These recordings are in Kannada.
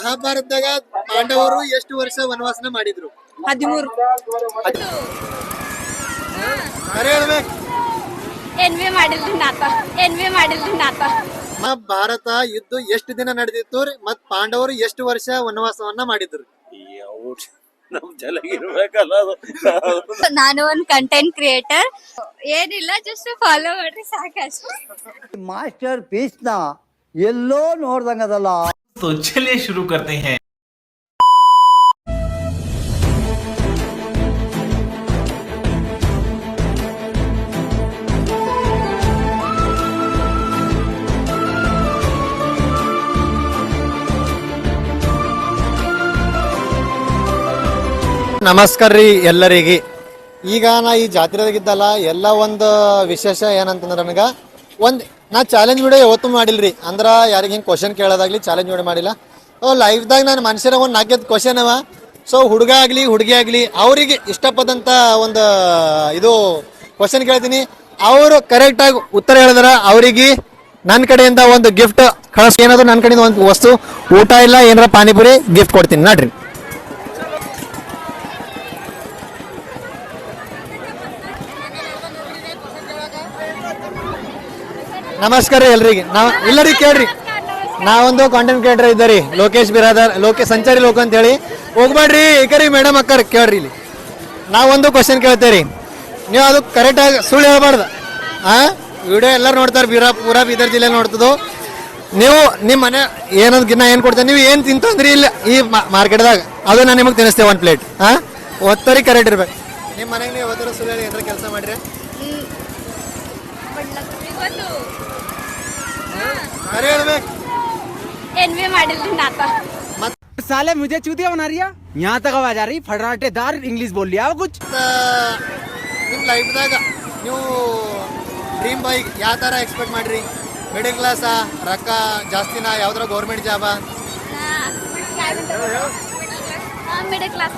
ಮಹಾಭಾರತದಾಗ ಪಾಂಡವರು ಎಷ್ಟು ವರ್ಷ ವನವಾಸನ ಮಾಡಿದ್ರು? 13. ಮಹಾಭಾರತ ಯುದ್ಧ ಎಷ್ಟು ದಿನ ನಡೆದಿತ್ತು ಮತ್ ಪಾಂಡವರು ಎಷ್ಟು ವರ್ಷ ವನವಾಸವನ್ನ ಮಾಡಿದ್ರು? ನಾನು ಒಂದು ಕಂಟೆಂಟ್ ಕ್ರಿಯೇಟರ್, ಏನಿಲ್ಲ ಜಸ್ಟ್ ಫಾಲೋ ಮಾಡ್ರಿ ಸಾಕಷ್ಟು. ಮಾಸ್ಟರ್ ಪೀಸ್ ನ ಎಲ್ಲೋ ನೋಡ್ದಂಗದಲ್ಲ. तो चलिए शुरू करते हैं. ನಮಸ್ಕಾರ ರೀ ಎಲ್ಲರಿಗೆ. ಈಗ ನಾ ಈ ಜಾತ್ರೆದಾಗಿದ್ದಲ್ಲ ಎಲ್ಲ ಒಂದು ವಿಶೇಷ ಏನಂತಂದ್ರೆ ನನಗೆ ನಾ ಚಾಲೆಂಜ್ ವಿಡಿಯೋ ಯಾವತ್ತೂ ಮಾಡಿಲ್ರಿ. ಅಂದ್ರ ಯಾರಿಗೆ ಹಿಂಗೆ ಕ್ವಶನ್ ಕೇಳೋದಾಗ್ಲಿ ಚಾಲೆಂಜ್ ವಿಡಿಯೋ ಮಾಡಿಲ್ಲ. ಲೈಫ್ದಾಗ ನಾನು ಮನುಷ್ಯರ ಒಂದು 4 ಕ್ವಶನ್ ಅವ. ಸೊ ಹುಡುಗ ಆಗಲಿ ಹುಡುಗಿ ಆಗಲಿ ಅವರಿಗೆ ಇಷ್ಟಪಟ್ಟಂತ ಒಂದು ಇದು ಕ್ವಶನ್ ಕೇಳ್ತೀನಿ. ಅವರು ಕರೆಕ್ಟಾಗಿ ಉತ್ತರ ಹೇಳಿದ್ರ ಅವರಿಗೆ ನನ್ನ ಕಡೆಯಿಂದ ಒಂದು ಗಿಫ್ಟ್ ಕಳಿಸ್. ಏನಾದ್ರು ನನ್ನ ಕಡೆಯಿಂದ ಒಂದು ವಸ್ತು, ಊಟ ಇಲ್ಲ ಏನಾರ ಪಾನಿಪುರಿ ಗಿಫ್ಟ್ ಕೊಡ್ತೀನಿ ನೋಡ್ರಿ. ನಮಸ್ಕಾರ ಎಲ್ರಿಗೆ. ಎಲ್ಲರಿಗೆ ಕೇಳ್ರಿ, ನಾವೊಂದು ಕಾಂಟೆಂಟ್ ಕ್ರಿಯೇಟರ್ ಇದ್ದಾರೆ, ಲೋಕೇಶ್ ಬಿರಾದರ್, ಸಂಚಾರಿ ಲೋಕ ಅಂತ ಹೇಳಿ. ಹೋಗ್ಬೇಡ್ರಿ ಈಕರಿ ಮೇಡಮ್ ಅಕ್ಕರ್ ಕೇಳ್ರಿ. ಇಲ್ಲಿ ನಾವೊಂದು ಕ್ವಶನ್ ಕೇಳ್ತೇರಿ, ನೀವು ಅದು ಕರೆಕ್ಟಾಗಿ ಸುಳ್ಳು ಹೇಳ್ಬಾರ್ದು. ವಿಡಿಯೋ ಎಲ್ಲರೂ ನೋಡ್ತಾರೆ, ಪೂರಾ ಬೀದರ್ ಜಿಲ್ಲೆ ನೋಡ್ತದೋ. ನೀವು ನಿಮ್ಮ ಮನೆ ಏನೋದಕ್ಕಿನ್ನ ಏನು ಕೊಡ್ತೇವೆ, ನೀವು ಏನು ತಿಂತಂದ್ರಿ ಇಲ್ಲ ಈ ಮಾರ್ಕೆಟ್ದಾಗ ಅದು ನಾನು ನಿಮಗೆ ತಿನ್ನಿಸ್ತೇವೆ 1 ಪ್ಲೇಟ್. ಒತ್ತರಿ ಕರೆಕ್ಟ್ ಇರ್ಬೇಕು. ನಿಮ್ಮ ಮನೆಗೆ ನೀವು ಯಾವತ್ತಾರು ಸುಳ್ಳು ಹೇಳಿ ಏನಾರ ಕೆಲಸ ಮಾಡ್ರಿ? साले मुझे चूतिया बना रही है. यहाँ तक आवाज आ रही, फटराटेदार इंग्लिश बोल लिया कुछ. ನಿಮ್ಮ ಲೈಫ್ದಾಗ ನೀವು ಡ್ರೀಮ್ ಬೈಕ್ ಯಾವ ಥರ ಎಕ್ಸ್ಪೆಕ್ಟ್ ಮಾಡ್ರಿ? ಮಿಡಲ್ ಕ್ಲಾಸಾ, ರೊಕ್ಕ ಜಾಸ್ತಿನ, ಯಾವ್ದಾರ ಗೌರ್ಮೆಂಟ್ ಜಾಬಾ? Middle class.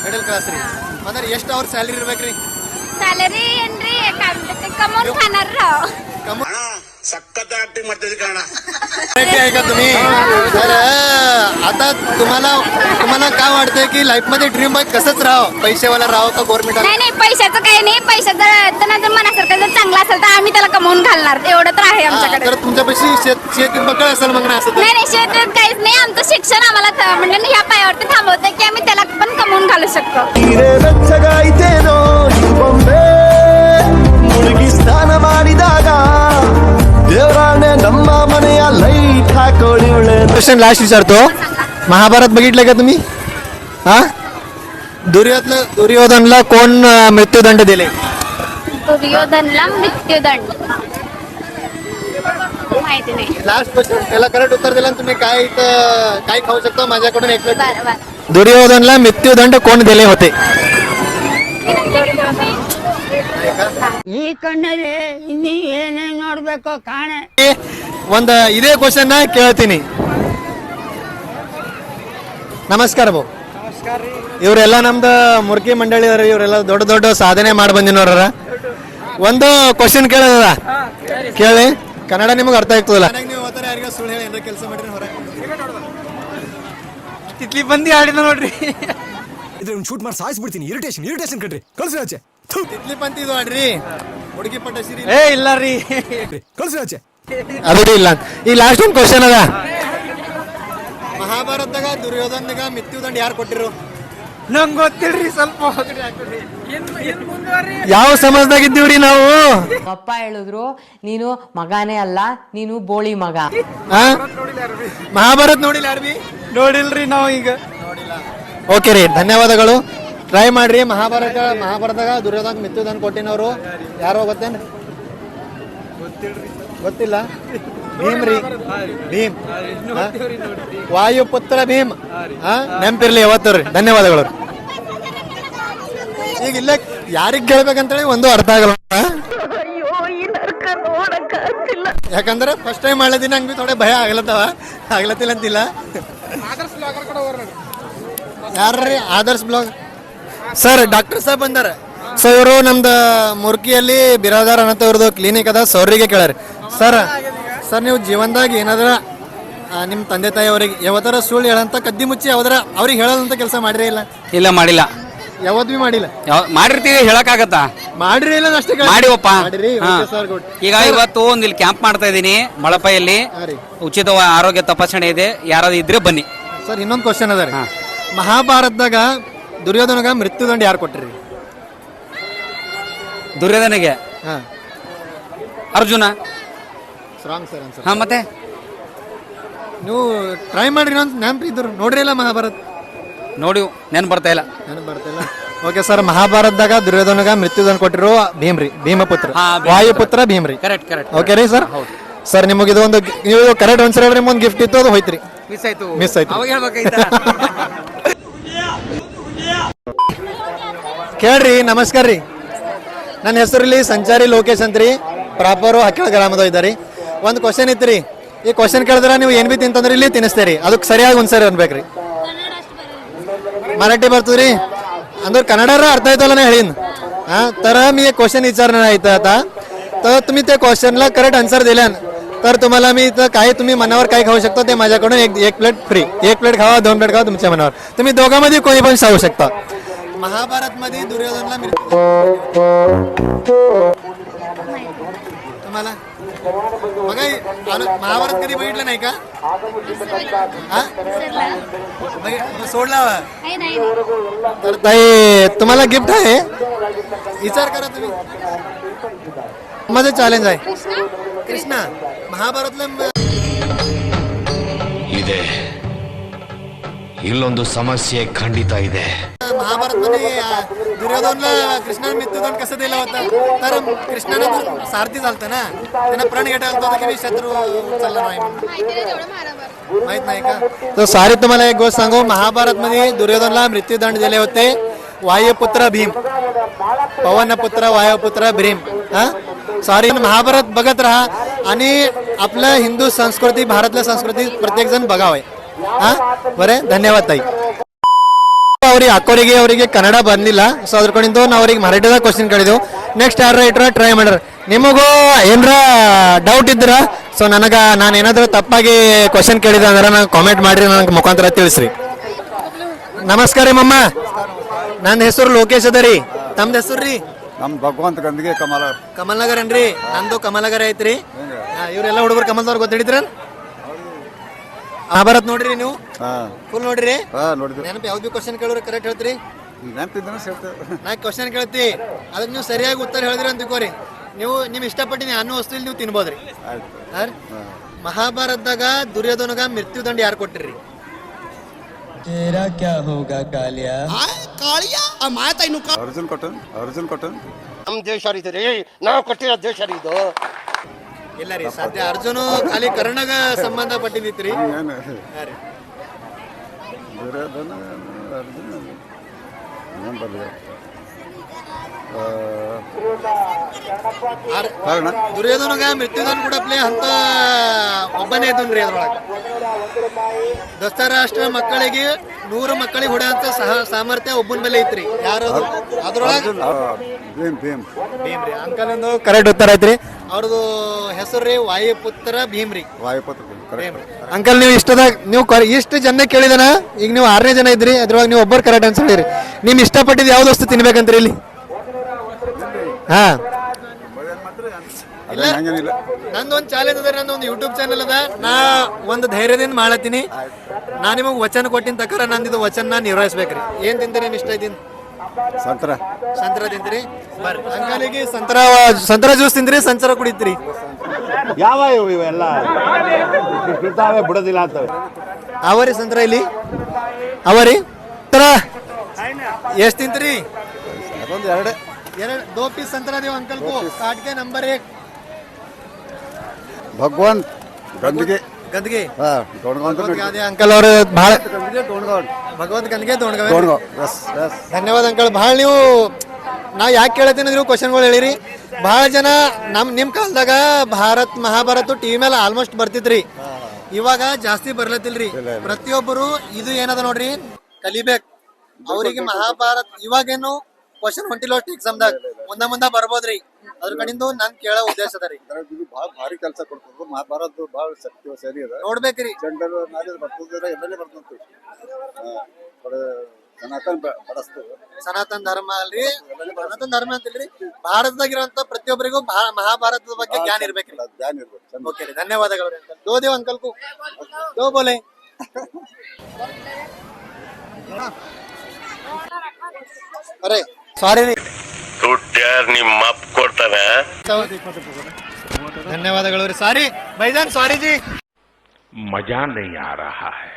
ಮಿಡಲ್ ಕ್ಲಾಸ್ ರೀ. ಅಂದ್ರೆ ಎಷ್ಟು ಅವ್ರ ಸ್ಯಾಲರಿ ಇರ್ಬೇಕ್ರಿ? ಸ್ಯಾಲರಿ ಏನ್ರಿ ಕಮೌನ್ ಖಾನಾರ್ ರಾವ್. सखत ऍक्टिंग करते काना आहे का तुम्ही? तर आता तुम्हाला काय वाटतंय की लाईफ मध्ये ड्रीम बाईक कसंच राहावं, पैसेवाला राहावं का गव्हर्नमेंट? नाही पैशाचं काही नाही. पैशाचं जर मनासारखं जर चांगला असेल तर आम्ही त्याला कमवून घालणार, एवढं तर आहे आमच्याकडे. तर तुमच्यापाशी शेतीत बकळ असेल मग असं? नाही शेतीत काहीच नाही. आमचं शिक्षण आम्हाला म्हणजे ह्या पायावरती थांबवतंय की आम्ही त्याला पण कमवून घालू शकतो. ಸ್ನಾನ ಮಾಡಿದಾಗ देवराने नम्मा मनेया लाईट हाकोळीवळे. क्वेश्चन लास्ट विचारतो. महाभारत बघितलं का तुम्ही? दुर्योधनला कोण मृत्यूदंड दिले? दुर्योधनला मृत्यूदंड माहिती नाही. लास्ट क्वेश्चन, त्याला करेक्ट उत्तर दिलं तुम्ही काय काय खाऊ शकतो माझ्याकडून एक प्लेट? बरोबर. दुर्योधनला मृत्यूदंड कोण दिले होते? ಈ ಕಣ್ಣಲ್ಲಿ ಇನ್ನೀ ಏನೇನ್ ನೋಡ್ಬೇಕು ಕಾಣೆ. ಒಂದು ಇದೇ ಕ್ವಶನ್ ಕೇಳ್ತೀನಿ. ನಮಸ್ಕಾರ ಬೋ. ಇವರೆಲ್ಲ ನಮ್ದು ಮುರ್ಕಿ ಮಂಡಳಿ ಇವರೆಲ್ಲ ದೊಡ್ಡ ದೊಡ್ಡ ಸಾಧನೆ ಮಾಡಿ ಬಂದಿನವ್ರ. ಒಂದು ಕ್ವಶನ್ ಕೇಳದ ಕೇಳಿ, ಕನ್ನಡ ನಿಮಗೆ ಅರ್ಥ ಆಗ್ತದಲ್ಲ. ಕೆಲಸ ಮಾಡ್ರಿ ಹೊರ तिथली बंदी ಆಡಿದ ನೋಡ್ರಿ. ಇದನ್ನ ಶೂಟ್ ಮಾಡಿ ಸಾಯಿಸ್ಬಿಡ್ತೀನಿ. ಇರಿಟೇಷನ್ ಕಣ್ರಿ. ಕಳ್ಸಿ ಆಚೆ. ತಿತ್ಲಿ ಪಂತಿ ಇದು ಆಡ್ರಿ, ಹುಡುಗಿ ಪಟ್ಟ ಸಿರಿ. ಇಲ್ಲ ರೀ, ಕಳ್ಸಿ ಆಚೆ. ಅದು ಇಲ್ಲ. ಈ ಲಾಸ್ಟ್ ಒಂದು ಕ್ವಶನ್ ಅದ. ಮಹಾಭಾರತದಾಗ ದುರ್ಯೋಧನಗ ಮೃತ್ಯುದಂಡ ಯಾರು ಕೊಟ್ಟಿರು? ನಂಗೆ ಗೊತ್ತಿಲ್ರಿ. ಸ್ವಲ್ಪ ಯಾವ ಸಮಾಜದಾಗ ಇದ್ದೀವ್ರಿ ನಾವು? ಅಪ್ಪ ಹೇಳಿದ್ರು, ನೀನು ಮಗನೇ ಅಲ್ಲ, ನೀನು ಬೋಳಿ ಮಗ. ಮಹಾಭಾರತ ನೋಡಿಲ್ಲ ಯಾರು? ನೋಡಿಲ್ರಿ ನಾವು ಈಗ. ಓಕೆ ರೀ, ಧನ್ಯವಾದಗಳು. ಟ್ರೈ ಮಾಡ್ರಿ. ಮಹಾಭಾರತದಾಗ ದುರ್ಯೋಧನ ಮೃತ್ಯುದಂಡ ಕೊಟ್ಟಿನವರು ಯಾರೋ ಗೊತ್ತೇನ್ರಿ? ಗೊತ್ತಿಲ್ಲ. ಭೀಮ್ ರೀ, ಭೀಮ್, ವಾಯುಪುತ್ರ ಭೀಮ್. ನೆನಪಿರ್ಲಿ ಯಾವತ್ತೂ ರೀ. ಧನ್ಯವಾದಗಳು. ಈಗ ಇಲ್ಲ ಯಾರಿಗ್ ಕೇಳ್ಬೇಕಂತೇಳಿ ಒಂದು ಅರ್ಥ ಆಗಲ್ಲ. ಯಾಕಂದ್ರೆ ಫಸ್ಟ್ ಟೈಮ್ ಮಾಡೋ ದಿನ ಹಂಗೆ ಥೋಡೆ ಭಯ ಆಗ್ಲತ್ತಿಲ್ಲ ಅಂತಿಲ್ಲ. ಯಾರ್ರಿ Adarsh blog sir? Doctor Saheb ಬಂದಾರ. ಸೊ ಇವರು ನಮ್ದು ಮುರ್ಕಿಯಲ್ಲಿ ಬಿರಾದಾರ್ ಅನ್ನೋ ಇವ್ರದ್ದು ಕ್ಲಿನಿಕ್ ಅದ. ಸೌರಿಗೆ ಕೇಳ್ರಿ. ಸರ್ ನೀವು ಜೀವನದಾಗ ಏನಾದ್ರ ನಿಮ್ಮ ತಂದೆ ತಾಯಿ ಅವರಿಗೆ ಯಾವತ್ತರ ಸುಳ್ಳು ಹೇಳಂತ ಕದ್ದಿ ಮುಚ್ಚಿ ಯಾವ್ದಾರ ಅವ್ರಿಗೆ ಹೇಳೋದಂತ ಕೆಲಸ ಮಾಡಿರೇ ಇಲ್ಲ? ಇಲ್ಲ ಮಾಡಿಲ್ಲ. ಯಾವತ್ ಬಿ ಮಾಡಿಲ್ಲ. ಮಾಡಿರ್ತೀವಿ, ಹೇಳಕ್ಕಾಗತ್ತಾ? ಮಾಡಿರಿ ಇಲ್ಲ ಅಷ್ಟೇ ಮಾಡಿವಪ್ಪ. ಮಾಡಿರಿ. ಹಾ. Okay, sir, good. ಈಗ ಇವತ್ತು ಒಂದು ಇಲ್ಲಿ ಕ್ಯಾಂಪ್ ಮಾಡ್ತಾ ಇದ್ದೀನಿ ಮಳಪೈಯಲ್ಲಿ. ಹಾ ರೀ. ಉಚಿತ ಆರೋಗ್ಯ ತಪಾಸಣೆ ಇದೆ, ಯಾರಾದ್ರೂ ಇದ್ರೆ ಬನ್ನಿ. ಸರ್ ಇನ್ನೊಂದು ಕ್ವಶನ್ ಅದ ರೀ. ಹಾ. ಮಹಾಭಾರತದಾಗ ದುರ್ಯೋಧನಗ ಮೃತ್ಯುದಂಡ ಯಾರು ಕೊಟ್ಟಿರಿ? ದುರ್ಯೋಧನಿಗೆ ಹಾ ಅರ್ಜುನ. Wrong sir answer. ಹಾ, ಮತ್ತೆ ನೀವು ಟ್ರೈ ಮಾಡ್ರಿ, ಇನ್ನೊಂದು ನೆನಪು ಇದ್ರು ನೋಡ್ರಿ ಇಲ್ಲ ಮಹಾಭಾರತ? ನೋಡಿ ನೆನ್ ಬರ್ತಾ ಇಲ್ಲ. ನೆನಪು ಬರ್ತಿಲ್ಲ. ಓಕೆ ಸರ್, ಮಹಾಭಾರತದಾಗ ದುರ್ಯೋಧನಗ ಮೃತ್ಯುದಂಡ ಕೊಟ್ಟಿರೋ ಭೀಮ್ರಿ, ಭೀಮಪುತ್ರ, ಹಾ, ವಾಯುಪುತ್ರ ಭೀಮ್ರಿ. ಕರೆಕ್ಟ್. ಓಕೆ ರೀ ಸರ್. ಸರ್ ನಿಮಗೆ ಇದು ಒಂದು ನೀವು ಕರೆಕ್ಟ್ ಆನ್ಸರ್ ಹೇಳ್ರಿ, ನಿಮ್ಗೆ ಒಂದು ಗಿಫ್ಟ್ ಇತ್ತು, ಅದು ಹೋಯ್ತ್ರಿ. ಮಿಸ್ ಆಯ್ತು. ಅವಾಗ ಹೇಳ್ಬೇಕಾಯ್ತಾ? ಕೇಳ್ರಿ. ನಮಸ್ಕಾರ ರೀ, ನನ್ನ ಹೆಸರಲ್ಲಿ ಸಂಚಾರಿ ಲೋಕೇಶ್ ಅಂತ್ರಿ, ಪ್ರಾಪರು ಹಕ್ಕಳ ಗ್ರಾಮದ ಇದ್ದಾರಿ. ಒಂದು ಕ್ವಶನ್ ಇತ್ತು ರೀ, ಈ ಕ್ವಶನ್ ಕೇಳಿದ್ರೆ ನೀವು ಏನ್ ಬಿ ತಿಂತಂದ್ರೆ ಇಲ್ಲಿ ತಿನ್ನಿಸ್ತೀರಿ, ಅದಕ್ಕೆ ಸರಿಯಾಗಿ ಒಂದ್ಸರಿ ಅನ್ಬೇಕ್ರಿ. मराठी बರ್ತದ್ರಿ ಅಂದ್ರೆ कन्नडರ अर्थ आयतला ना ಹೇಳಿन. हा तर मी एक क्वेश्चन विचारणार आहे आता, तर तुम्ही त्या क्वेश्चनला करेक्ट आन्सर दिल्यान तर तुम्हाला मी इथं काय तुम्ही मनावर काय खाऊ शकता ते माझ्याकडून एक प्लेट फ्री. एक प्लेट खावा, 2 प्लेट खावा, तुमच्या मनावर. तुम्ही दोघांमध्ये कोणी पण खाऊ शकता. महाभारत मध्ये दुर्योधनला तुम्हाला बघा महाभारत कधी बघितलं नाही का? सोडला तर ताई तुम्हाला गिफ्ट आहे, विचार करा तुम्ही. माझं चॅलेंज आहे कृष्ण. महाभारतला ಇದೆ ಇಲ್ಲೊಂದು ಸಮಸ್ಯೆ ಖಂಡಿತ ಇದೆ. महाभारत मध्ये दुर्योधनला कृष्णाने मृत्यूदंड कसं दिला होता? तर कृष्णाने सारथी झालता ना, त्यांना प्रण घेता होता की मी शत्रू चालला नाही म्हणून. माहित नाही का? तर सारे तुम्हाला एक गोष्ट सांगू, महाभारत मध्ये दुर्योधनला मृत्यूदंड दिले होते वायुपुत्र भीम, पवनपुत्र वायुपुत्र भीम. हा सॉरी, महाभारत बघत राहा आणि आपलं हिंदू संस्कृती, भारतल्या संस्कृती प्रत्येक जण बघावे. हा बरे, धन्यवाद ताई. ಅವ್ರಿಗೆ ಅಕ್ಕೋರಿಗೆ ಅವರಿಗೆ ಕನ್ನಡ ಬಂದಿಲ್ಲ, ಸೊ ಅದ್ರ ಕಡೆಯಿಂದ ನಾವು ಅವ್ರಿಗೆ ಮರಾಠಿದಾಗ ಕ್ವಶನ್ ಕೇಳಿದೆವು. ನೆಕ್ಸ್ಟ್ ಯಾರ ರೈಟ್ರ ಟ್ರೈ ಮಾಡ್ರ. ನಿಮಗೂ ಏನರ ಡೌಟ್ ಇದ್ರ ಸೊ ನಾನು ಏನಾದರೂ ತಪ್ಪಾಗಿ ಕ್ವಶನ್ ಕೇಳಿದೆ ಅಂದ್ರೆ ನಂಗೆ ಕಾಮೆಂಟ್ ಮಾಡ್ರಿ, ನನಗೆ ಮುಖಾಂತರ ತಿಳಿಸ್ರಿ. ನಮಸ್ಕಾರ ರೀ ಮಮ್ಮ, ನನ್ನ ಹೆಸರು ಲೋಕೇಶ್ ಅದ ರೀ. ತಮ್ದು ಹೆಸರು ರೀ? ನಮ್ಮ ಭಗವಂತ ಗಂದಿಗೆ ಕಮಲ್ನಗರ್ ಅನ್ರಿ. ನಂದು ಕಮಲ್ನಗರ್ ಐತ್ರಿ. ಇವರೆಲ್ಲ ಹುಡುಗರು ಕಮಲ್ದವ್ರು ಗೊತ್ತಿಡಿದ್ರ? ಮಹಾಭಾರತ್ ನೋಡ್ರಿ ನೀವು? ಫುಲ್ ನೋಡ್ರಿ? ನೆನಪು ಯಾವ್ದು ಬಿ ಕ್ವಶನ್ ಕೇಳಿದ್ರೆ ಕರೆಕ್ಟ್ ಹೇಳ್ತೀರಿ? ನಾ ಕ್ವಶನ್ ಕೇಳ್ತಿ, ಅದಕ್ಕೆ ನೀವು ಸರಿಯಾಗಿ ಉತ್ತರ ಹೇಳಿದ್ರಿ ಅಂತ ತಿಳ್ಕೋರಿ. ನೀವು ನಿಮ್ ಇಷ್ಟಪಟ್ಟಿನಿ ಅನ್ನೋ ವಸ್ತು ಇಲ್ಲಿ ನೀವು ತಿನ್ಬೋದ್ರಿ. ಮಹಾಭಾರತದಾಗ ದುರ್ಯೋಧನಗ ಮೃತ್ಯುದಂಡ ಯಾರು ಕೊಟ್ಟಿರಿ? ಅರ್ಜುನ್ ಕೊಟ್ಟನ್. ನಮ್ ದೇಶ ರೀ, ನಾವು ಕೊಟ್ಟಿರೋ ದೇಶ ಇದು. ಇಲ್ಲ ರೀ, ಸದ್ಯ ಅರ್ಜುನ ಖಾಲಿ ಕರ್ಣಗ ಸಂಬಂಧ ಪಟ್ಟಿದ್ದಿತ್ರಿ. ದುರ್ಯೋಧನಗ ಮೃತ್ಯುದಂಡ ಕೊಡಪ್ಲೆ ಅಂತ ಒಬ್ಬನೇ ಇದ್ದನ್ರಿ. ಅದ್ರೊಳಗೆ ದಸ್ತಾರಾಷ್ಟ್ರ ಮಕ್ಕಳಿಗೆ 100 ಮಕ್ಕಳಿಗೆ ಹೊಡೆಯಂತ ಸಾಮರ್ಥ್ಯ ಒಬ್ಬನ ಮೇಲೆ ಐತ್ರಿ. ಯಾರು ಅದ್ರೊಳಗೆ? ಭೀಮ್ ರೀ. ಅಂಕಲ್ ಒಂದು ಕರೆಕ್ಟ್ ಉತ್ತರ ಐತ್ರಿ. ಅವ್ರದ್ದು ಹೆಸರು ರೀ ವಾಯುಪುತ್ರ ಭೀಮ್ ರೀ. ಅಂಕಲ್ ನೀವು ಇಷ್ಟದಾಗ ನೀವು ಇಷ್ಟು ಜನ ಕೇಳಿದನ, ಈಗ ನೀವು 6ನೇ ಜನ ಇದ್ರಿ, ಅದ್ರೊಳಗೆ ನೀವು ಒಬ್ಬರು ಕರೆಕ್ಟ್ ಆನ್ಸರ್ ಹೇಳಿರಿ. ನಿಮ್ ಇಷ್ಟಪಟ್ಟಿದ್ದು ಯಾವ್ದು ವಸ್ತು ತಿನ್ಬೇಕಂತ್ರಿ ಇಲ್ಲಿ? ಹಾ ನಂದೊಂದು ಚಾಲೆಂಜ್ ಅದ, ನಂದೊಂದು ಯೂಟ್ಯೂಬ್ ಚಾನಲ್ ಅದ. ನಾ ಒಂದು ಧೈರ್ಯದಿಂದ ಮಾಡತ್ತೀನಿ. ನಾ ನಿಮಗೆ ವಚನ ಕೊಟ್ಟಿನ ತಕರ ನಂದಿದ್ದು ವಚನ ನಿರ್ವಹಿಸ್ಬೇಕ್ರಿ. ಏನ್ ತಿಂತೀರಿ? ನಿಮ್ ಇಷ್ಟ ಐತಿ? ಸಂತರ ತಿಂತೀರಿ? ಬರ್ರಿ ಅಂಕಲಿಗೆ ಸಂತರ ಜ್ಯೂಸ್ ತಿಂದ್ರಿ, ಸಂಚರ ಕುಡಿತೀರಿ? ಯಾವ ಇವೆಲ್ಲ ಬಿಡೋದಿಲ್ಲ ಅಂತವೆ. ಅವರಿ ಸಂತರ ಇಲ್ಲಿ ಅವರಿ ಎಷ್ಟು ತಿಂತೀರಿ? ಎರಡು 2 पीस संतरा देव अंकल को. काट के नंबर 1 ಭಗವಂತ ಗಂದಿಗೆ ಅಂಕಲ್ ಅವರು ಬಹಳ ಭಗವಂತ ಗಂದಿಗೆ ಧನ್ಯವಾದ ಅಂಕಲ್. ಬಹಳ ನೀವು ನಾವು ಯಾಕೆ ಕೇಳತ್ತೀನಿ ನೀವು ಕ್ವಶನ್ಗಳು ಹೇಳಿರಿ. ಬಹಳ ಜನ ನಿಮ್ ಕಾಲದಾಗ ಮಹಾಭಾರತ ಟಿವಿ ಮೇಲೆ ಆಲ್ಮೋಸ್ಟ್ ಬರ್ತಿದ್ರಿ, ಇವಾಗ ಜಾಸ್ತಿ ಬರ್ಲತ್ತಿಲ್ರಿ. ಪ್ರತಿಯೊಬ್ಬರು ಇದು ಏನದ ನೋಡ್ರಿ ಕಲಿಬೇಕು. ಅವರಿಗೆ ಮಹಾಭಾರತ್ ಇವಾಗೇನು ಕ್ವಶನ್ ಹೊಂಟಿಲ್ಲ ಎಕ್ಸಾಮ್ದಾಗ, ಮುಂದ ಬರ್ಬೋದ್ರಿ. ಅದ್ರ ಕಡೆಯಿಂದ ನನ್ ಕೇಳೋ ಉದ್ದೇಶ ಅದ ರೀ. ಇದು ಭಾಳ ಭಾರಿ ಕೆಲಸ ಕೊಡ್ತದ. ಮಹಾಭಾರತ ಭಾಳ ಸರಿ ಅದ. ನೋಡ್ಬೇಕ್ರಿ ಜನರಲ್ ನಾಲೆಜ್ ಬರ್ತದ, ಎಮ್.ಎಲ್.ಎ ಬರ್ತಂತ. ಸನಾತನ ಬಡಸ್ತದ. ಸನಾತನ ಧರ್ಮ ಅಲ್ರಿ, ಸನಾತನ ಧರ್ಮ ಅಂತಿಲ್ರಿ, ಭಾರತದಾಗಿರುವಂತ ಪ್ರತಿಯೊಬ್ಬರಿಗೂ ಮಹಾಭಾರತದ ಬಗ್ಗೆ ಜ್ಞಾನ ಇರ್ಬೇಕ್ರಿ. ಧ್ಯಾನ ಇರ್ಬೇಕು. ಓಕೆ ರೀ, ಧನ್ಯವಾದಗಳು ರೀ. ದೋ ದೇವ್ ಅಂಕಲ್ ಕು ದೋ ಬೋಲೆ. ಅರೆ ಸಾರಿ ರೀ, ನಿಮ್ಮ ಅಪ್ಪ ಕೊಡ್ತಾನೆ. ಧನ್ಯವಾದಗಳು ರೀ. ಸಾರಿ ಬೈಜಾನ್, ಸಾರಿ ಜಿ. ಮಜಾ नहीं आ रहा है.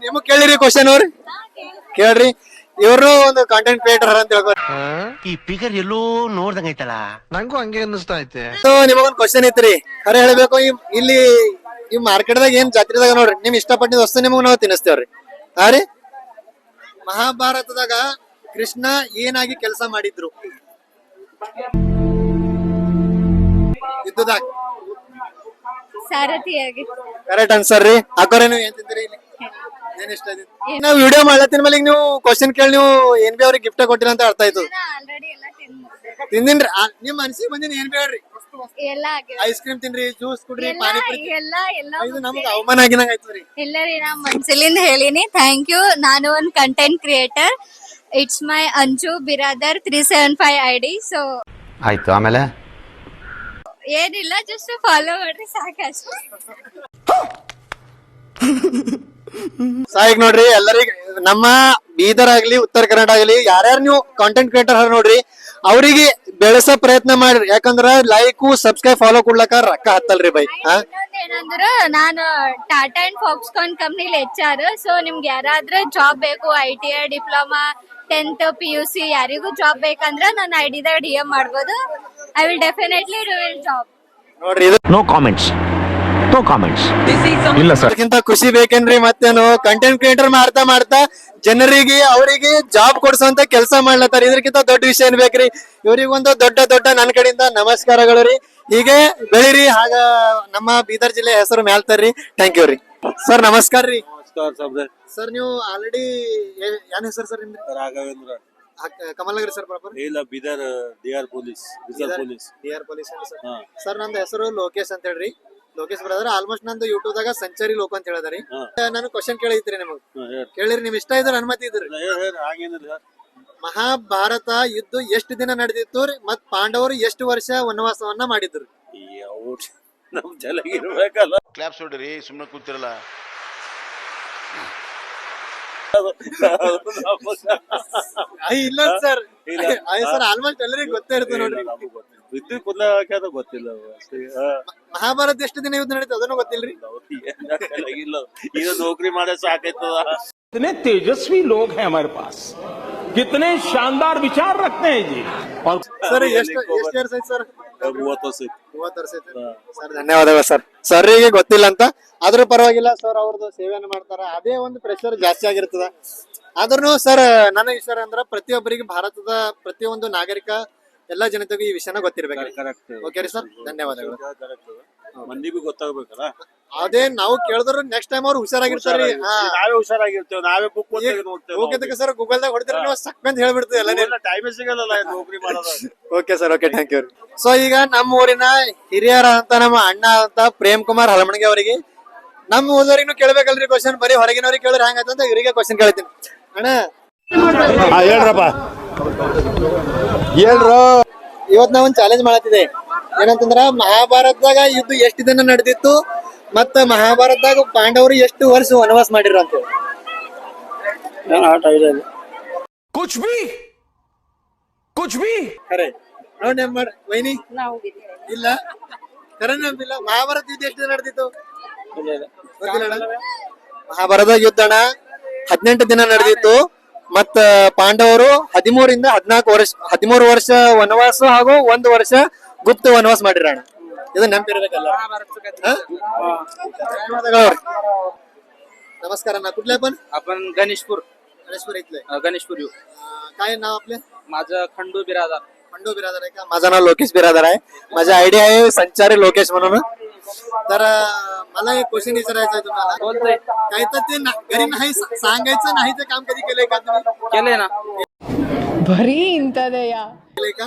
ನಿಮಗ್ ಕೇಳಿರಿ ಕ್ವಶನ್ ಅವ್ರಿ, ಕೇಳ್ರಿ. ಇವರು ಒಂದು ಕಾಂಟೆಂಟ್ ಕ್ರಿಯೇಟರ್ ಅಂತ ಹೇಳ್ಬೋದು. ಈ ಫಿಗರ್ ಎಲ್ಲೋ ನೋಡ್ದಂಗೈತಲ್ಲ. ನಂಗೂ ಹಂಗೆ ಅನ್ನಿಸ್ತಾ ಐತೆ. ನಿಮಗೊಂದ್ ಕ್ವಶನ್ ಐತ್ರಿ, ಖರೆ ಹೇಳ್ಬೇಕು. ಇಲ್ಲಿ ಈ ಮಾರ್ಕೆಟ್ದಾಗ ಏನ್ ಜಾತ್ರೆದಾಗ ನೋಡ್ರಿ, ನಿಮ್ ಇಷ್ಟಪಟ್ಟಿದ ವಸ್ತು ನಿಮಗ್ ನಾವು ತಿನ್ನಿಸ್ತೇವ್ರಿ. ಹಾ ರೀ, ಮಹಾಭಾರತದಾಗ ಕೃಷ್ಣ ಏನಾಗಿ ಕೆಲಸ ಮಾಡಿದ್ರು ಯುದ್ಧದಾಗ? ಸಾರಥಿಯಾಗಿ. ಕರೆಕ್ಟ್ ಆನ್ಸರ್ ರೀ. ಹಾಕೋರೆ ನೀವು ಏನ್ ತಿಂತೀರಿ ಇಲ್ಲಿ? ಏನ್ ಇಷ್ಟ ಇದೆ? ನಾವು ವಿಡಿಯೋ ಮಾಡ್ಲತ್ತಿನ ಮೇಲೆ ನೀವು ಕ್ವಶನ್ ಕೇಳಿ ನೀವು ಏನ್ ಬಿ ಅವ್ರಿಗೆ ಗಿಫ್ಟ್ ಕೊಟ್ಟಿರ ಅಂತ ಅರ್ಥ ಆಯ್ತು. ಆಲ್ರೆಡಿ ಎಲ್ಲ ತಿಂದಿನ್ರಿ. ನಿಮ್ ಮನ್ಸಿಗೆ ಬಂದಿನ ಏನ್ ಬೇಡ್ರಿ, ಎಲ್ಲ ಐಸ್ ಕ್ರೀಮ್ ತಿನ್ರಿ, ಜ್ಯೂಸ್ ಕುಡ್ರಿ, ಪಾನಿಪುರಿ. ಎಲ್ಲ ಇದು ನಮಗ್ ಅವಮಾನ ಆಗಿನಂಗ ಆಯ್ತು ರೀ. ಇಲ್ಲ ರೀ, ನಾ ಮನ್ಸಲಿಂದ ಹೇಳಿನಿ. Thank you. ನಾನು ಒಂದ್ content creator. It's my Anju Biradar 375 ID. So ಆಯ್ತು, ಆಮೇಲೆ ಏನಿಲ್ಲ, ಜಸ್ಟ್ ಫಾಲೋ ಮಾಡ್ರಿ ಸಾಕಷ್ಟು. ಸಾಯಿಗ್ ನೋಡ್ರಿ, ಎಲ್ಲರಿಗೂ ನಮ್ಮ ಬೀದರ್ ಆಗ್ಲಿ ಉತ್ತರ ಕನ್ನಡ ಆಗ್ಲಿ ಯಾರ್ಯಾರು ನೀವು ಕಾಂಟೆಂಟ್ ಕ್ರಿಯೇಟರ್ ನೋಡ್ರಿ, ಅವ್ರಿಗೆ ಬೆಳೆಸೋ ಪ್ರಯತ್ನ ಮಾಡ್ರಿ. ಯಾಕಂದ್ರ ಲೈಕ್ ಸಬ್ಸ್ಕ್ರೈಬ್ ಫಾಲೋ ಕೊಡ್ಲಕ್ಕ ರೊಕ್ಕ ಹತ್ತಲ್ರಿ ಬೈ. ಏನಂದ್ರ ನಾನು ಟಾಟಾ ಅಂಡ್ ಫಾಕ್ಸ್ಕಾನ್ ಕಂಪ್ನಿಲಿ HR. ಸೊ ನಿಮ್ಗೆ ಯಾರಾದ್ರೂ ಜಾಬ್ ಬೇಕು, ITI ಡಿಪ್ಲೊಮಾ 10th PUC ಯಾರಿಗೂ ಜಾಬ್ ಬೇಕಂದ್ರ ನನ್ನ ಐಡಿದಾಗ DM ಮಾಡ್ಬೋದು. I will definitely do it job. ನೋಡ್ರಿ, ಇದು ನೋ ಕಾಮೆಂಟ್ಸ್, ನೋ ಕಾಮೆಂಟ್ಸ್. ಇಲ್ಲ ಸರ್, ಅದಕ್ಕಿಂತ ಖುಷಿ ಬೇಕೇನ್ರಿ ಮತ್ತೇನು? ಕಂಟೆಂಟ್ ಕ್ರಿಯೇಟರ್ ಮಾಡ್ತಾ ಜನರಿಗೆ ಅವರಿಗೆ ಜಾಬ್ ಕೊಡ್ಸೋಂತ ಕೆಲಸ ಮಾಡ್ಲತ್ತಾರ. ಇದಕ್ಕಿಂತ ದೊಡ್ಡ ವಿಷಯ ಏನ್ ಬೇಕ್ರಿ? ಇವ್ರಿಗೊಂದು ದೊಡ್ಡ ನನ್ನ ಕಡೆಯಿಂದ ನಮಸ್ಕಾರಗಳು ರೀ. ಹೀಗೆ ಬೆಳಿರಿ, ಹಾಗ ನಮ್ಮ ಬೀದರ್ ಜಿಲ್ಲೆ ಹೆಸರು ಮ್ಯಾಲ್ತಾರ್ರಿ. ಥ್ಯಾಂಕ್ ಯು ರೀ. ಸರ್ ನಮಸ್ಕಾರ ರೀ. ಸರ್ ನೀವು ಆಲ್ರೆಡಿ ಏನ್ ಹೆಸರು ಸರ್ ನಿಮ್ದು? ರಾಘವೇಂದ್ರ. Kamalnagar sir proper? ಇಲ್ಲ, Bidar DR police. DR police sir. ನಂದು ಹೆಸರು ಲೋಕೇಶ್ ಅಂತ ಹೇಳ್ರಿ, ಲೋಕೇಶ್ ಬ್ರದರ್. ಆಲ್ಮೋಸ್ಟ್ ನಂದು ಯೂಟ್ಯೂಬ್ ದಾಗ ಸಂಚಾರಿ ಲೋಕ ಅಂತ ಹೇಳದ್ರಿ. ನಾನು ಕ್ವಶನ್ ಕೇಳಿದ್ರಿ ನಿಮಗ್, ಕೇಳಿರಿ. ನಿಮ್ ಇಷ್ಟ ಇದ್ರ ಅನುಮತಿ ಇದ್ರಿ? ಮಹಾಭಾರತ ಯುದ್ಧ ಎಷ್ಟು ದಿನ ನಡೆದಿತ್ತು ರೀ, ಮತ್ ಪಾಂಡವರು ಎಷ್ಟು ವರ್ಷ ವನವಾಸವನ್ನ ಮಾಡಿದ್ರು? ನಮ್ ಜಲಗಿರ್ಬೇಕಲ್ಲ. ಕ್ಲಾಪ್ಸ್ ಹೊಡ್ರಿ, ಸುಮ್ಮನೆ ಕೂತಿರಲ್ಲ. ಇಲ್ಲ ಸರ್, ಸರ್ ಆಲ್ಮೋಸ್ಟ್ ಎಲ್ಲರಿಗೂ ಗೊತ್ತೇ ಇರ್ತದೆ ನೋಡ್ರಿ. ಗೊತ್ತಿಲ್ಲ. ಮಹಾಭಾರತ ಎಷ್ಟು ದಿನ ಯುದ್ಧ ನಡೀತು ಅದನ್ನು ಗೊತ್ತಿಲ್ರಿ? ಈಗ ನೌಕರಿ ಮಾಡೇ ಸಾಕೈತದ. कितने तेजस्वी लोग हैं हमारे पास, कितने शानदार विचार रखते हैं जी. और ಸರ್ ಎಷ್ಟು ಇಯರ್ಸ್ ಐತಿ ಸರ್? 30 ವರ್ಷ. 30 ವರ್ಷ ಐತಿ ಸರ್. ಧನ್ಯವಾದಗಳು ಸರ್. ಸರ್ರಿಗೆ ಗೊತ್ತಿಲ್ಲ ಅಂತ ಆದ್ರೂ ಪರವಾಗಿಲ್ಲ ಸರ್, ಅವ್ರದ್ದು ಸೇವೆಯನ್ನು ಮಾಡ್ತಾರ. ಅದೇ ಒಂದು ಪ್ರೆಷರ್ ಜಾಸ್ತಿ ಆಗಿರ್ತದ. ಆದ್ರೂ ಸರ್ ನನ್ನ ವಿಚಾರ ಅಂದ್ರ ಪ್ರತಿಯೊಬ್ಬರಿಗೆ ಭಾರತದ ಪ್ರತಿಯೊಂದು ನಾಗರಿಕ ಎಲ್ಲಾ ಜನತೆಗೂ ಈ ವಿಷಯನ ಗೊತ್ತಿರ್ಬೇಕು. ಓಕೆ ರೀ ಸರ್, ಧನ್ಯವಾದಗಳು. ಮಂದಿಗೂ ಗೊತ್ತಾಗ್ಬೇಕಲ್ಲ. ಅದೇ ನಾವು ಕೇಳಿದ್ರು ನೆಕ್ಸ್ಟ್ ಟೈಮ್ ಅವ್ರು ಹುಷಾರಾಗಿರ್ತಾರೆ. ನಾವೇ ಹುಷಾರಾಗಿರ್ತೇವೆ, ನಾವೇ ಬುಕ್ ಓಕೆ ಸರ್, ಗೂಗಲ್ ದಾಗ ಹೊಡೆದ್ರೆ ನೀವು ಸಕ್ಕಂತ ಹೇಳ್ಬಿಡ್ತೀವಿ ಎಲ್ಲ. ಟೈಮೇ ಸಿಗಲ್ಲ ನೌಕರಿ ಮಾಡೋದು. Okay sir, okay, thank you. So ಈಗ ನಮ್ಮ ಊರಿನ ಹಿರಿಯರ ಅಂತ ನಮ್ಮ ಅಣ್ಣ ಅಂತ ಪ್ರೇಮ್ ಕುಮಾರ್ ಹಲಮಣಗಿ ಅವರಿಗೆ ನಮ್ಮ ಊರವರಿಗೂ ಕೇಳ್ಬೇಕಲ್ರಿ ಕ್ವಶನ್. ಬರೀ ಹೊರಗಿನವ್ರಿಗೆ ಕೇಳಿದ್ರೆ ಹೆಂಗಂತ ಇವರಿಗೆ ಕ್ವಶನ್ ಕೇಳ್ತೀನಿ. ಅಣ್ಣ ಹೇಳ್ರಪ್ಪ, ಹೇಳ್ರು. ಇವತ್ ನಾವೊಂದ್ ಚಾಲೆಂಜ್ ಮಾಡತ್ತಿದೆ. ಏನಂತಂದ್ರ ಮಹಾಭಾರತದಾಗ ಯುದ್ಧ ಎಷ್ಟು ದಿನ ನಡೆದಿತ್ತು, ಮತ್ತ ಮಹಾಭಾರತದಾಗ ಪಾಂಡವರು ಎಷ್ಟು ವರ್ಷ ವನವಾಸ ಮಾಡಿರ ಅಂತ. ಕುಚ್ ಬಿ ಖರೆ ನೋಡಿ ವೈನಿ ಇಲ್ಲ, ಖರೆ ನಂಬಿಲ್ಲ. ಮಹಾಭಾರತ ಯುದ್ಧ ಎಷ್ಟು ದಿನ ನಡೆದಿತ್ತು ಗೊತ್ತಿಲ್ಲ ಅಣ್ಣ? ಮಹಾಭಾರತ ಯುದ್ಧ 18 ದಿನ ನಡೆದಿತ್ತು. ಮತ್ತ ಪಾಂಡವರು 13 ವರ್ಷ ವನವಾಸ ಹಾಗೂ 1 ವರ್ಷ ಗುಪ್ತ ವನವಾಸ ಮಾಡಿರೋಣ. ಇದು ನೆನಪಿರ್ಬೇಕಲ್ಲ. नमस्कार ना, कुठले आपण गणेशपूर इथले? गणेशपूर येऊ. काय नाव आपले? माझं खंडू बिरादार. खंडू बिरादर आहे का? माझं नाव लोकेश बिरादर आहे. माझी आयडी आहे संचारी लोकेश म्हणून. तर मला एक क्वेश्चन विचारायचं आहे तुम्हाला. काही तर ते घरी नाही सांगायचं नाही ते काम कधी केलंय का तुम्ही? केलंय ना. बरी इंथदया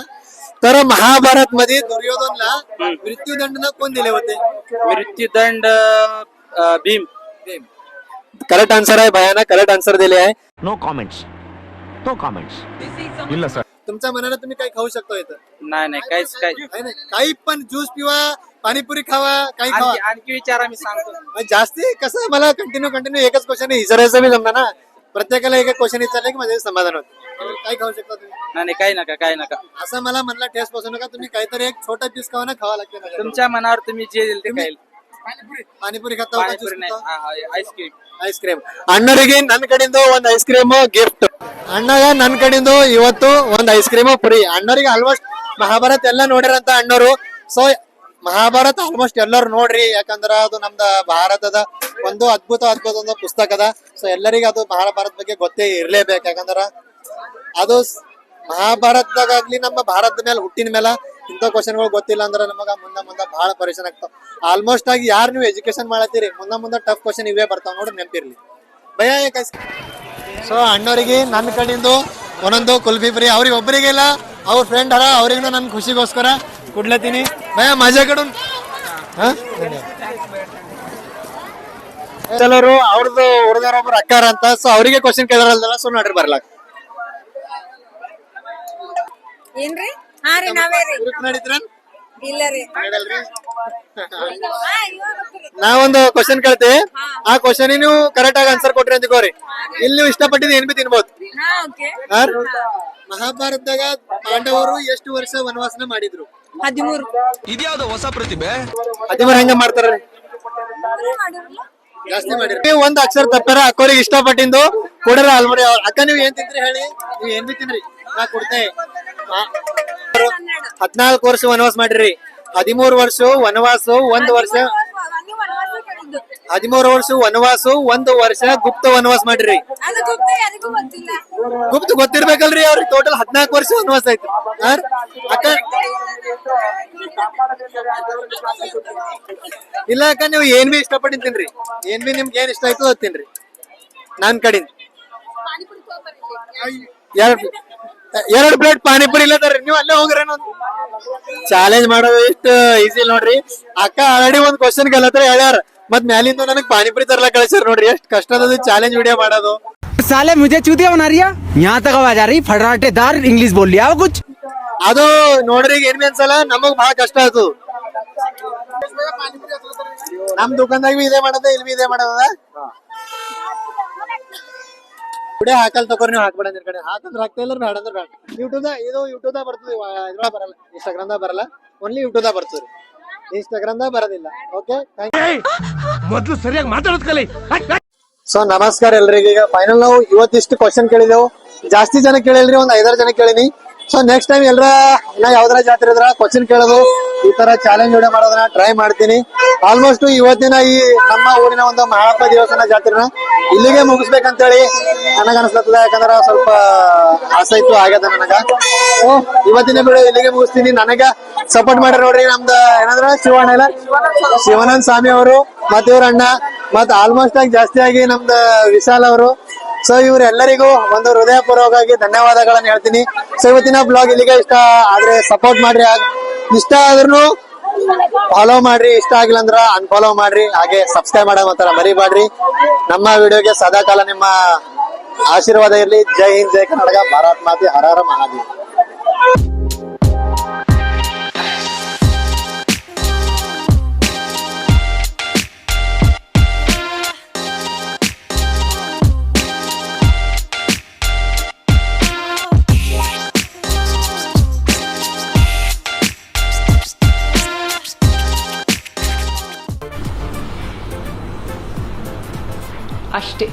तर महाभारत मध्ये दुर्योधनला मृत्यूदंड कोण दिले होते? मृत्यूदंड भीम. करेक्ट आन्सर आहे भयाना, करेक्ट आन्सर दिले आहे. No comments. No comments. ಇಲ್ಲ ಸರ್. तुमच्या मनाला तुम्ही काही खाऊ शकता इथं? नाही काहीच काही. काही पण ज्यूस पिवा, पाणीपुरी खावा, काही खावा. आणखी विचार आम्ही सांगतो. जास्ती कसं मला कंटिन्यू एकच क्वेश्चन विचारायचं बी जमणार ना. प्रत्येकाला एक क्वेश्चन विचारले की माझे समाधान होत. काय खाऊ शकता तुम्ही? नाही काही नका. असं मला म्हणला टेस्ट पासून नका, तुम्ही काहीतरी एक छोटा पीस खावा ना, खावा लागते ना. तुमच्या मनावर तुम्ही जे देईल ते खाईल. ಪಾನಿಪುರಿ खाता ಪಾನಿಪುರಿ ಐಸ್ಕ್ರೀಮ್. ಐಸ್ಕ್ರೀಮ್ ಅಣ್ಣರಿಗೆ ನನ್ನ ಕಡೆಯಿಂದ ಒಂದು ಐಸ್ ಕ್ರೀಮ್ ಗಿಫ್ಟ್. ಅಣ್ಣಗ ನನ್ನ ಕಡೆಯಿಂದ ಇವತ್ತು ಒಂದು ಐಸ್ ಕ್ರೀಮ್ ಫ್ರೀ. ಅಣ್ಣರಿಗೆ ಆಲ್ಮೋಸ್ಟ್ ಮಹಾಭಾರತ ಎಲ್ಲ ನೋಡಿರಂತ ಅಣ್ಣರು. ಸೊ ಮಹಾಭಾರತ ಆಲ್ಮೋಸ್ಟ್ ಎಲ್ಲರೂ ನೋಡ್ರಿ, ಯಾಕಂದ್ರ ಅದು ನಮ್ದ ಭಾರತದ ಒಂದು ಅದ್ಭುತ ಒಂದು ಪುಸ್ತಕ ಅದ. ಸೊ ಎಲ್ಲರಿಗೂ ಅದು ಮಹಾಭಾರತ ಬಗ್ಗೆ ಗೊತ್ತೇ ಇರ್ಲೇಬೇಕು, ಯಾಕಂದ್ರ ಅದು ಮಹಾಭಾರತದಾಗ್ಲಿ ನಮ್ಮ ಭಾರತದ ಮೇಲೆ ಹುಟ್ಟಿನ ಮೇಲೆ ಇಂಥ ಕ್ವಶನ್ಗಳು ಗೊತ್ತಿಲ್ಲ ಅಂದ್ರೆ ನಮಗ ಮುಂದೆ ಬಹಳ ಪರೇಶಾನ್ ಆಗ್ತಾವ. ಆಲ್ಮೋಸ್ಟ್ ಆಗಿ ಯಾರು ನೀವು ಎಜುಕೇಶನ್ ಮಾಡತ್ತೀರಿ ಮುಂದೆ ಟಫ್ ಕ್ವಶನ್ ಇವೇ ಬರ್ತಾವ ನೋಡಿ, ನೆನಪಿರ್ಲಿ ಭಯ. ಸೊ ಅಣ್ಣವರಿಗೆ ನನ್ನ ಕಡೆಯಿಂದ ಒಂದೊಂದು ಕುಲ್ಫಿ ಫ್ರೀ. ಅವ್ರಿಗೆ ಒಬ್ಬರಿಗೆ ಇಲ್ಲ, ಅವ್ರ ಫ್ರೆಂಡ್ ಹರ, ಅವ್ರಿಗೂ ನನ್ನ ಖುಷಿಗೋಸ್ಕರ ಕೊಡ್ಲತ್ತೀನಿ ಭಯ. ಮಜಾ ಕಡೆ ಕೆಲವರು ಅವ್ರದ್ದು ಹುಡುಗರೊಬ್ರು ಅಕ್ಕಾರ ಅಂತ, ಸೊ ಅವರಿಗೆ ಕ್ವಶನ್ ಕೇಳೋರಲ್ದಲ್ಲ, ಸೊ ನೋಡ್ರಿ ಬರ್ಲಾಕ ಏನ್ರಿ? ಹಾ ರೀ, ನಾವೇ ರೀ. ನಡೀತ್ರ ಇಲ್ಲ ರೀ. ನಾವೊಂದು ಕ್ವಶನ್ ಕೇಳ್ತೇವೆ, ಆ ಕ್ವಶನ್ ನೀವು ಕರೆಕ್ಟ್ ಆಗಿ ಆನ್ಸರ್ ಕೊಟ್ರಿ ಅಂದ್ಕೋರಿ. ಇಲ್ಲಿ ನೀವು ಇಷ್ಟಪಟ್ಟಿದ್ದು ಏನ್ ಬಿ ತಿನ್ಬೋದು. ಮಹಾಭಾರತದಾಗ ಪಾಂಡವರು ಎಷ್ಟು ವರ್ಷ ವನವಾಸನ ಮಾಡಿದ್ರು? 13. ಇದ್ಯಾವ್ದು ಹೊಸ ಪ್ರತಿಭೆ? 13 ಹೆಂಗ ಮಾಡ್ತಾರ? ಜಾಸ್ತಿ ಮಾಡಿರಿ. ಒಂದ್ ಅಕ್ಷರ ತಪ್ಪಾರ ಅಕ್ಕೋರಿಗೆ ಇಷ್ಟಪಟ್ಟಿದ್ದು ಕೊಡ್ರ ಆಲ್ಮಡಿ. ಅಕ್ಕ ನೀವು ಏನ್ ತಿಂದ್ರಿ ಹೇಳಿ, ನೀವ್ ಏನ್ ಬಿ ತಿನ್ರಿ, ನಾ ಕೊಡ್ತೇ. 14 ವರ್ಷ ವನವಾಸ ಮಾಡಿರಿ. 13 ವರ್ಷ ವನವಾಸ, 1 ವರ್ಷ 13 ವರ್ಷ ವನವಾಸ, 1 ವರ್ಷ ಗುಪ್ತ ವನವಾಸ ಮಾಡಿರಿ. ಗುಪ್ತ ಗೊತ್ತಿರ್ಬೇಕಲ್ರಿ ಅವ್ರಿಗೆ. ಟೋಟಲ್ 14 ವರ್ಷ ವನವಾಸ ಆಯ್ತು. ಅಕ್ಕ ಇಲ್ಲ ಅಕ್ಕ, ನೀವು ಏನ್ ಬಿ ಇಷ್ಟಪಟ್ಟು ತಿನ್ರಿ, ಏನ್ ಬಿ ನಿಮ್ಗೆ ಏನ್ ಇಷ್ಟ ಆಯ್ತು ಅದ್ ತಿನ್ರಿ. ನಾನ್ ಕಡಿಂದ 2 ಪ್ಲೇಟ್ ಪಾನಿಪುರಿ ಇಲ್ಲದಾರ್ರಿ, ನೀವು ಅಲ್ಲೇ ಹೋಗ್ರಿ. ಚಾಲೆಂಜ್ ಮಾಡೋದು ಇಷ್ಟು ಈಸಿ ನೋಡ್ರಿ. ಅಕ್ಕ ಆಲ್ರೆಡಿ ಒಂದ್ ಕ್ವಶನ್ ಕಲತ್ರ ಹೇಳ್ಯಾರ, ಮತ್ ಮ್ಯಾಲಿಂದ ನನಗ್ ಪಾನಿಪುರಿ ತರ್ಲಾ ಕಳಿಸ್ಯಾರ ನೋಡ್ರಿ. ಎಷ್ಟ್ ಕಷ್ಟದ ಚಾಲೆಂಜ್ ವಿಡಿಯೋ ಮಾಡೋದು. साले मुझे चूतिया बना रही है, यहाँ तक आवाज आ रही, फटराटेदार इंग्लिश बोल लिया कुछ. ಅದು ನೋಡ್ರಿ ಏನ್ ಬಿ ಅನ್ಸಲ್ಲ, ನಮಗ್ ಬಹಳ ಕಷ್ಟ ಆಯ್ತು. ನಮ್ ದುಕಾನ್ದಾಗ ಬಿ ಇದೇ ಮಾಡದ, ಇಲ್ಲಿ ಬಿ ಇದೇ ಮಾಡದ. ವಿಡಿಯೋ ಹಾಕಲ್ ತಗೋರಿ, ನೀವು ಹಾಕ್ಬೇಡ ನಿನ್ ಕಡೆ. ಹಾಕಂದ್ರೆ ಹಾಕ್ತಾ ಇಲ್ಲ, ಬೇಡ ಅಂದ್ರೆ ಬೇಡ. ಯೂಟ್ಯೂಬ್ದಾಗ ಬರ್ತದೆ, ಇದ್ರೊಳಗ ಬರಲ್ಲ, ಇನ್ಸ್ಟಾಗ್ರಾಮ್ದಾಗ ಬರಲ್ಲ, ಓನ್ಲಿ ಯೂಟ್ಯೂಬ್ದಾಗ ಬರ್ತದೆ, ಇನ್ಸ್ಟಾಗ್ರಾಮ್ದಾಗ ಬರೋದಿಲ್ಲ. ಓಕೆ, ಮೊದಲು ಸರಿಯಾಗಿ ಮಾತಾಡೋದ್ ಕಲಿ. ಸೊ ನಮಸ್ಕಾರ ಎಲ್ರಿಗೆ. ಈಗ ಫೈನಲ್ ನಾವು ಇವತ್ತಿಷ್ಟು ಕ್ವಶನ್ ಕೇಳಿದೆವು. ಜಾಸ್ತಿ ಜನ ಕೇಳಿಲ್ರಿ, ಒಂದ್ 5-6 ಜನ ಕೇಳಿನಿ. ಸೊ ನೆಕ್ಸ್ಟ್ ಟೈಮ್ ಎಲ್ಲರ ಇನ್ನ ಯಾವ್ದಾರ ಜಾತ್ರೆ ಇದ್ರ ಕ್ವಶನ್ ಕೇಳೋದು, ಈ ತರ ಚಾಲೆಂಜ್ ವಿಡಿಯೋ ಮಾಡೋದನ್ನ ಟ್ರೈ ಮಾಡ್ತೀನಿ. ಆಲ್ಮೋಸ್ಟ್ ಇವತ್ತಿನ ಈ ನಮ್ಮ ಊರಿನ ಒಂದು ಮಹಾಪ್ಪ ದೇವಸ್ಥಾನ ಜಾತ್ರೆನ ಇಲ್ಲಿಗೆ ಮುಗಿಸ್ಬೇಕಂತೇಳಿ ನನಗ ಅನ್ಸ್ಲತ್ತದ. ಯಾಕಂದ್ರ ಸ್ವಲ್ಪ ಆಸೆ ಇತ್ತು, ಆಗ್ಯದ ನನಗ. ಇವತ್ತಿನ ವಿಡಿಯೋ ಇಲ್ಲಿಗೆ ಮುಗಿಸ್ತೀನಿ. ನನಗ ಸಪೋರ್ಟ್ ಮಾಡ್ಯಾರ ನೋಡ್ರಿ ನಮ್ದ ಏನಂದ್ರ ಶಿವಣ್ಣ ಇಲ್ಲ, ಶಿವಾನಂದ ಸ್ವಾಮಿ ಅವರು, ಮತ್ ಇವ್ರ ಅಣ್ಣ, ಮತ್ ಆಲ್ಮೋಸ್ಟ್ ಆಗಿ ಜಾಸ್ತಿ ಆಗಿ ನಮ್ದ ವಿಶಾಲ್ ಅವರು. ಸೊ ಇವ್ರೆಲ್ಲರಿಗೂ ಒಂದು ಹೃದಯಪೂರ್ವಕವಾಗಿ ಧನ್ಯವಾದಗಳನ್ನ ಹೇಳ್ತೀನಿ. ಸೊ ಇವತ್ತಿನ ಬ್ಲಾಗ್ ಇಲ್ಲಿಗೆ. ಇಷ್ಟ ಆದ್ರೆ ಸಪೋರ್ಟ್ ಮಾಡ್ರಿ, ಇಷ್ಟ ಆದ್ರೂ ಫಾಲೋ ಮಾಡ್ರಿ, ಇಷ್ಟ ಆಗಿಲ್ಲ ಅಂದ್ರ ಅನ್ಫಾಲೋ ಮಾಡ್ರಿ. ಹಾಗೆ ಸಬ್ಸ್ಕ್ರೈಬ್ ಮಾಡೋದ್ ಮಾತ್ರ ಮರಿಬೇಡ್ರಿ. ನಮ್ಮ ವಿಡಿಯೋಗೆ ಸದಾಕಾಲ ನಿಮ್ಮ ಆಶೀರ್ವಾದ ಇರ್ಲಿ. ಜೈ ಹಿಂದ್, ಜೈ ಕರ್ನಾಟಕ, ಭಾರತ್ ಮಾತೆ, ಹರ ಹರ ಮಹಾದೇವ್. ಅಷ್ಟೇ.